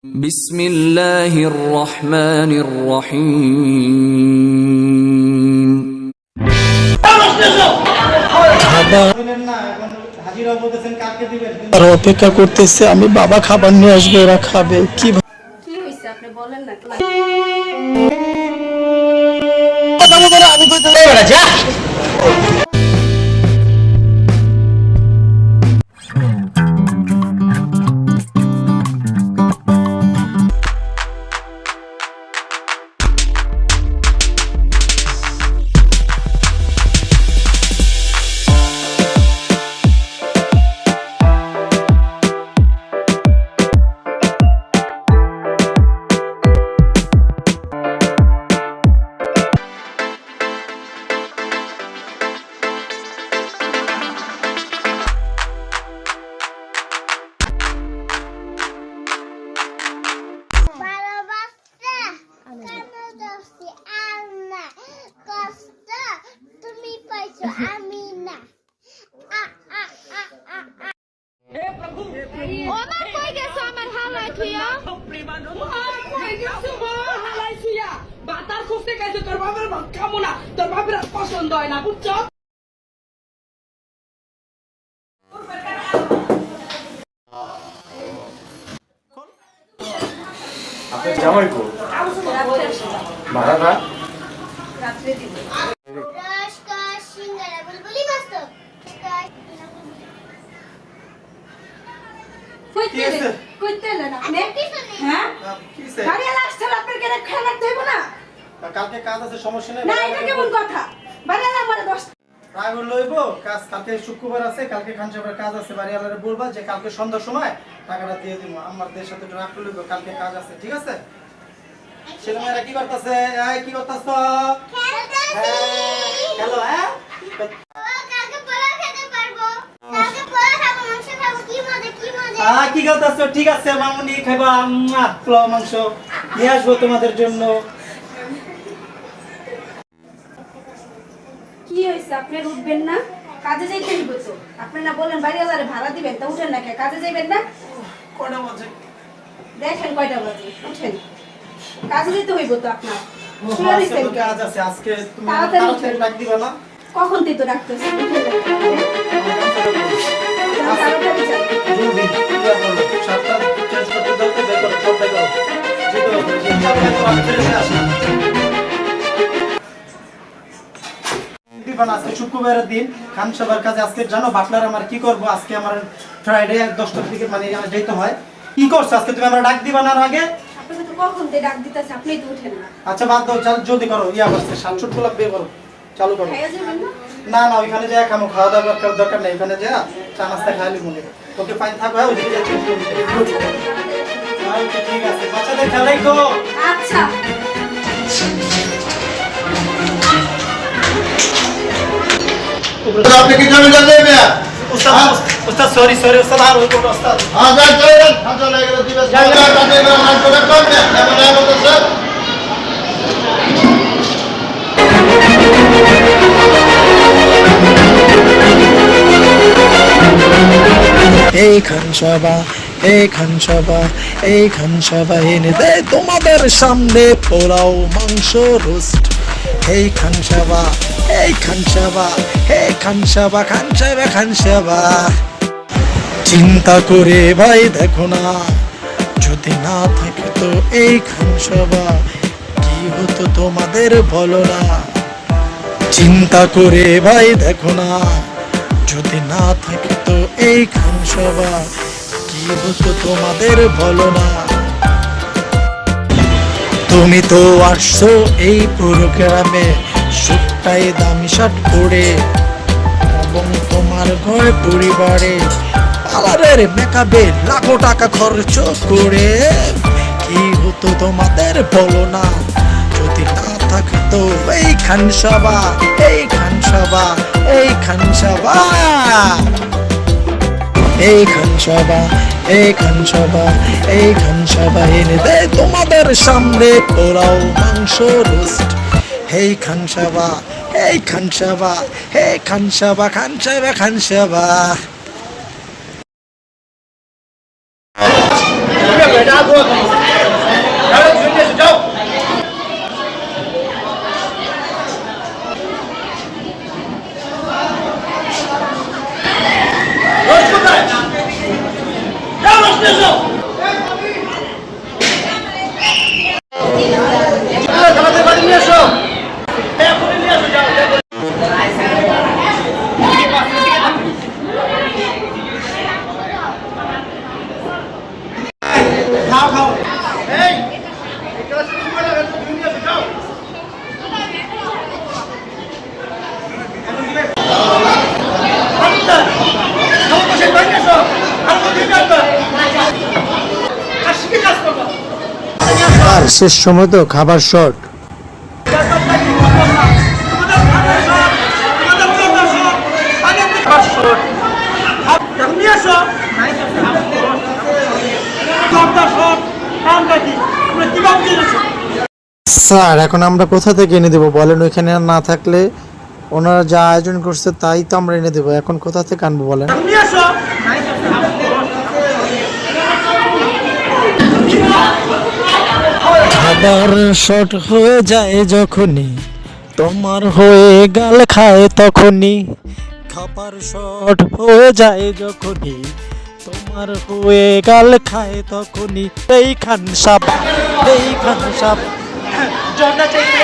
বিসমিল্লাহির রহমানির রহিম। অপেক্ষা করতেছে, আমি বাবা খাবার নিয়ে আসবো, ওরা খাবে। কি হইছে আপনি বলেন না। বাতার খুঁজতে গেছে তোর বাবার খাবো না, তোর বাবার পছন্দ হয় না, বুঝছো? আপনার জামাই কো ভাড়া না রাত্রে দিব। কালকে কাজ আছে, সমস্যা নেই। না এটা কেমন কথা? বাড়িওয়ালা আমারে 10 রাগ লইব কাজ, কালকে শুক্রবার আছে, কালকে খান সাহেবের কাজ আছে। বাড়িওয়ালারে বলবা যে কালকে সন্ধ্যার সময় টাকাটা দিয়ে দিব। আমাদের সাথে একটু রাগ লইব, কালকে কাজ আছে, ঠিক আছে? ছেলেমেয়েরা কি করতেছে? এই কি করতেছ? হ্যালো, হ্যাঁ কি করতেছ? ঠিক আছে মামুনি, খাইবা পোলাও মাংস নিয়ে আসবো তোমাদের জন্য। কি হইছে আপনার উঠবেন না? কাজে যাইতে হইব তো। আপনি না বলেন বাড়িওয়ালারে ভাড়া দিবেন, তা উঠেন না কে? কাজে যাইবেন না? কয়টা বাজে? দেখেন কয়টা বাজে, উঠেন। কাজে যেতে হইব তো আপনার। আজকে তো কাজ আছে, আজকে তুমি তাড়াতাড়ি ডাক দিবা না? কখন তুই তো ডাকতেছিস? তাড়াতাড়ি যান। জলদি ইয়া করো, সাতটা চেঞ্জ করতে দাও, তো বের করো, সব বের করো। যেতে হবে, চিন্তা করে তো আমি ফিরে আসি। দিবান, আজকে শুক্রবারের দিন খান সবার কাছে। আজকে জানো বাটলার আমার কি করব? আজকে আমার ফ্রাইডে 10টার দিকে মানে আমার যেতে হয়। কি করছ আজকে তুমি? আমরা ডাক দিবা না আগে? আপনাকে তো কখন তুই ডাক দিতেছে, আপনি তো উঠেন না। আচ্ছা বাদ দাও, জলদি করো, ইয়া করছে সাতশুট গোলাপ বের করো, চালু করো। খাইয়া যাবেন না? না না, ওইখানে যা খামো, খাওয়া দাওয়া দরকার নেই। ওইখানে যা চা নাস্তা খাইলি মনে। ওকে ফাইন থাকো, হ্যাঁ ওইদিকে যাচ্ছি। ঠিক আছে, বাচ্চাদের খেয়াল রাখো। আচ্ছা। আপনি কি জমি জানলে মেয়া? উস্তাদ উস্তাদ সরি উস্তাদ, আর ওই কোন উস্তাদ আজান চলেন চলে গেল দিবস বাজার কাটে না মান করে কোন না এমন এমন তো স্যার এই খান সভা এনে দেয় তোমাদের সামনে পোলাও মাংস রোস্ট। এই খান সভা চিন্তা করে ভাই দেখো না, যদি না থাকে তো এই খান সভা কি হতো তোমাদের বলো না। চিন্তা করে ভাই দেখো না, যদি না থাকে তো এই খান সভা কি হতো তোমাদের বলো না। তুমি তো আসছো এই প্রোগ্রামে সুটটাই দামি শার্ট পরে, এবং তোমার ঘর পরিবারে পার্লারের মেকআপে লাখো টাকা খরচ করে। কি হতো তোমাদের বলো না, যদি না থাকতো এই খান সভা এই খান সভা এনে দেয় তোমাদের সামনে পোলাও মাংস রোস্ট। এই খান সভা খাও এই এটা শুরু করে তুমি নিয়ে যাও আর শেষ সময় তো খাবার শর্ট স্যার এখন আমরা কোথা থেকে এনে দেবো বলেন? ওইখানে না থাকলে ওনারা যা আয়োজন করছে তাই তো আমরা এনে দেবো, এখন কোথা থেকে আনবো বলেন? খাবার শর্ট হয়ে যায় যখনই তোমার হয়ে গাল খায় তখনই, খাবার শর্ট হয়ে যায় যখনই তোমার হয়ে গাল খায় তখনই, এই খান সাপ এই খান সাপ জন্না চাইতে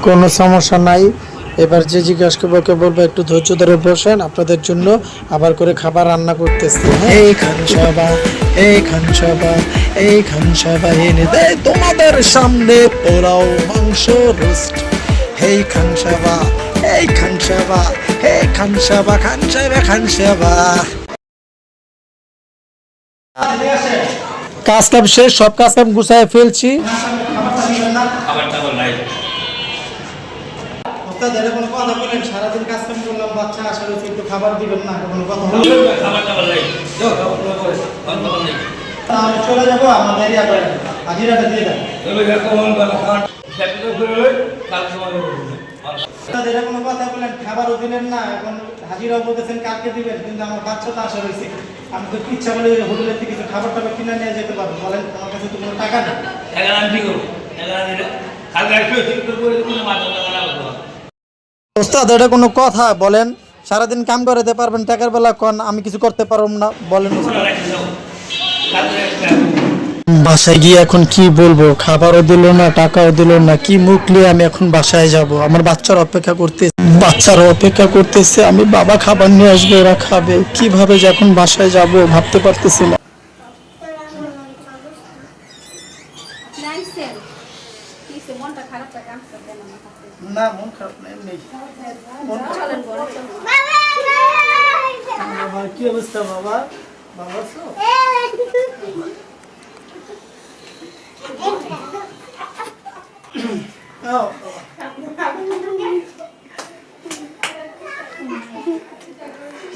কোনো সমস্যা নাই। এবার যে জিজ্ঞাসা করবো বলবো একটু ধৈর্য ধরে বসেন, আপনাদের জন্য আবার করে খাবার রান্না করতেছি। এই খানসাবা এই খানসাবা এই খানসাবা এনে দেয় তোমাদের সামনে পোলাও মাংস রোস্ট। এই খানসাবা এই খানসাবা এই খানসাবা খানসাবা খানসাবা। কাজ কাম শেষ, সব কাজ কাম গুছায় ফেলছি। কোনো কথা বলেন, সারাদিন কাজ কাম করলাম, বাচ্চা আসা রয়েছে, একটু খাবার দিবেন না? কোনো কথা বলবেন? চলে যাবো আমাদের এরিয়া করে হাজিরাটা দিয়ে দেন। কোনো কথা বলেন, খাবারও দিলেন না, এখন হাজিরাও বলতেছেন কালকে দিবেন, কিন্তু আমার বাচ্চা তো আসা রয়েছে। আমি তো ইচ্ছা করলে হোটেলের থেকে কিছু খাবার টাবার কিনে নিয়ে যেতে পারবো, বলেন? আমার কাছে তো কোনো টাকা নেই। ওস্তাদ এটা কোনো কথা বলেন? সারাদিন কাম করাতে পারবেন, টাকার বেলা কোন আমি কিছু করতে পারব না, বলেন? বাসায় গিয়ে এখন কি বলবো? খাবারও দিল না, টাকাও দিল না, কি মুখ নিয়ে আমি এখন বাসায় যাব? আমার বাচ্চারা অপেক্ষা করতেছে, আমি বাবা খাবার নিয়ে আসবো, এরা খাবে কিভাবে? যখন বাসায় যাব ভাবতে পারতেছি না। মনটা খারাপ থাকে না মন খারাপ না, এমনি চলেন বড় চলেন। বাবা কি অবস্থা? বাবা বাবা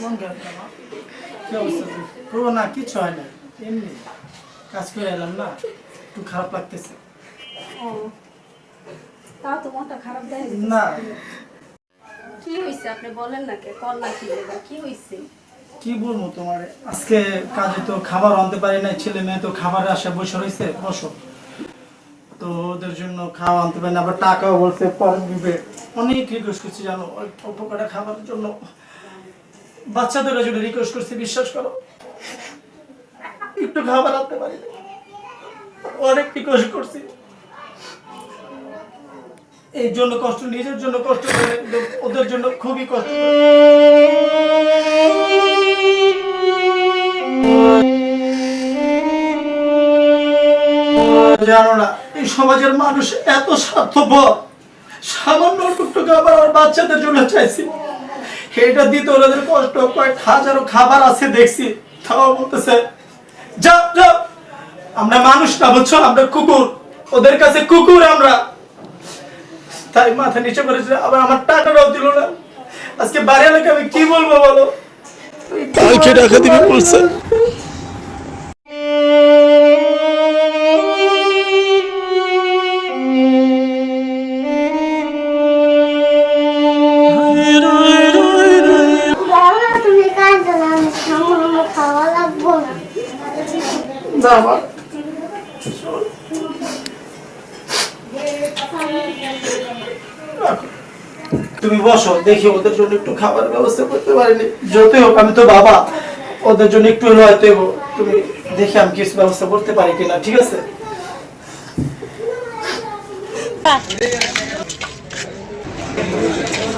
মন খারাপ না? কি অবস্থা? পুরো না কিছু হয় না, এমনি কাজ করে এলাম না, একটু খারাপ লাগতেছে। তাও তো মনটা খারাপ দেয় না। কি হইছে আপনি বলেন না, কে কোন না কি হইছে? কি বলবো তোমার, আজকে কাজে তো খাবার আনতে পারি না, ছেলে মেয়ে তো খাবারের আশায় বসে রয়েছে, বসো তো ওদের জন্য খাওয়া আনতে পারি না, আবার টাকাও বলছে পরে দিবে। অনেক রিকোয়েস্ট করছি জানো, অল্প করে খাবারের জন্য, বাচ্চাদের জন্য রিকোয়েস্ট করছি, বিশ্বাস করো একটু খাবার আনতে পারি না, অনেক রিকোয়েস্ট করছি। এই জন্য কষ্ট, নিজের জন্য কষ্ট করে, ওদের জন্য খুবই কষ্ট। জানো না এই সমাজের মানুষ এত স্বার্থপর, সামান্য টুকটুক আবার আমার বাচ্চাদের জন্য চাইছি, এটা দিতে ওদের কষ্ট, কয়েক হাজারো খাবার আছে দেখছি, তাও বলতেছে যাও যাও, আমরা মানুষ না বুঝছো, আমরা কুকুর, ওদের কাছে কুকুর আমরা। তাই মাথা নিচে করেছে, আবার আমার টাকাটাও দিল না। আজকে বাড়ি এলাকা আমি কি বলবো বলো? কালকে টাকা দিবে বলছে। তুমি বসো, দেখি ওদের জন্য একটু খাবার ব্যবস্থা করতে পারিনি, যতই হোক আমি তো বাবা, ওদের জন্য একটু হলো হয়তো তুমি দেখি আমি কিছু ব্যবস্থা করতে পারি কিনা, ঠিক আছে?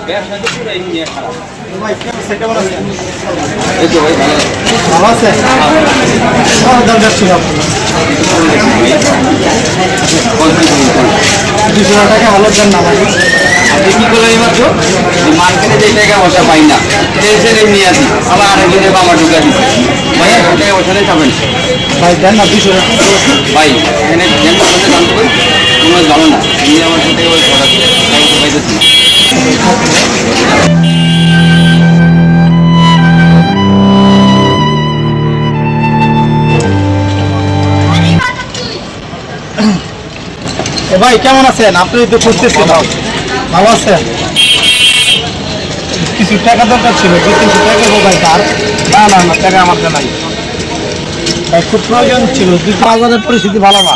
ব্যবসা তো পুরো নিয়ে খারাপ। ভাই কেমন সেটা বলা যায়? এই তো ভাই ভালো। ভালো আছে? আমার দরকার ছিল আপনার। 200 টাকা হলো দেন না ভাই। আপনি কি করলেন এইমাত্র? মার্কেটে যে টাকা পয়সা পাই না, টেনশন এমনি আছি, আবার আরেকজনের বাবা ঢুকা দিচ্ছে। ভাই টাকা পয়সা নেই পাবেন ভাই দেন না 200 টাকা। ভাই, এখানে জ্ঞান করতে জানতে পারি তোমরা জানো না, তুমি আমার সাথে ওই কথা পাইতেছি না। এ ভাই কেমন আছেন? আপনি তো খুঁজতেছেন। ভালো আছেন? কিছু টাকা দরকার ছিল, 200 টাকা দেবো ভাই। তার না টাকা আমার কাছে নাই ভাই, খুব প্রয়োজন ছিল। 2,000 পরিস্থিতি ভালো না।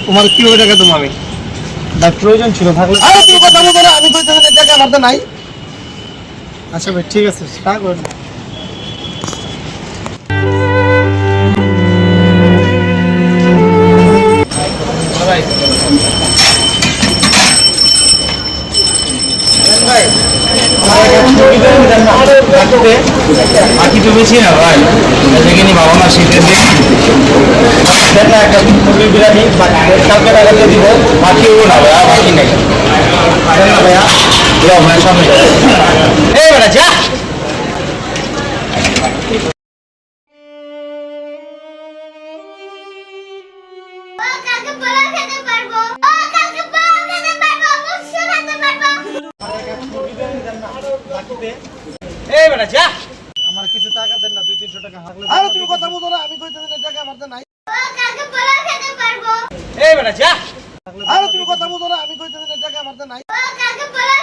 তোমার কিভাবে টাকা দেবো আমি? ভাই প্রয়োজন ছিল, থাকলে তুমি কথা বলো না। আমি কইতেছি টাকা আমার কাছে নাই। আচ্ছা ভাই ঠিক আছে, টাকা করেন। বাকি তো বেশি না ভাই, দেখেনি বাবা মা শীতের দিন একটা মুরগি বিরিয়ানি কালকে টাকা দিয়ে দিব। বাকিও না ভাইয়া, বাকি নেই দেন না ভাইয়া। ভাইয়া সামনে এই বেটা যা। কালকে পোলাও খেতে পারবো। কালকে পোলাও খেতে পারবো। অবশ্যই খেতে পারবো। এই বেটা যা। আমার কিছু টাকা দেন না, 200-300 টাকা হাগলে। আরে তুমি কথা বলো না। আমি কইতেছি টাকা আমার কাছে নাই। কালকে পোলাও খেতে পারবো। এই বেটা যা। আরে তুমি কথা বলো না। আমি কইতেছি টাকা আমার কাছে নাই। কালকে পোলাও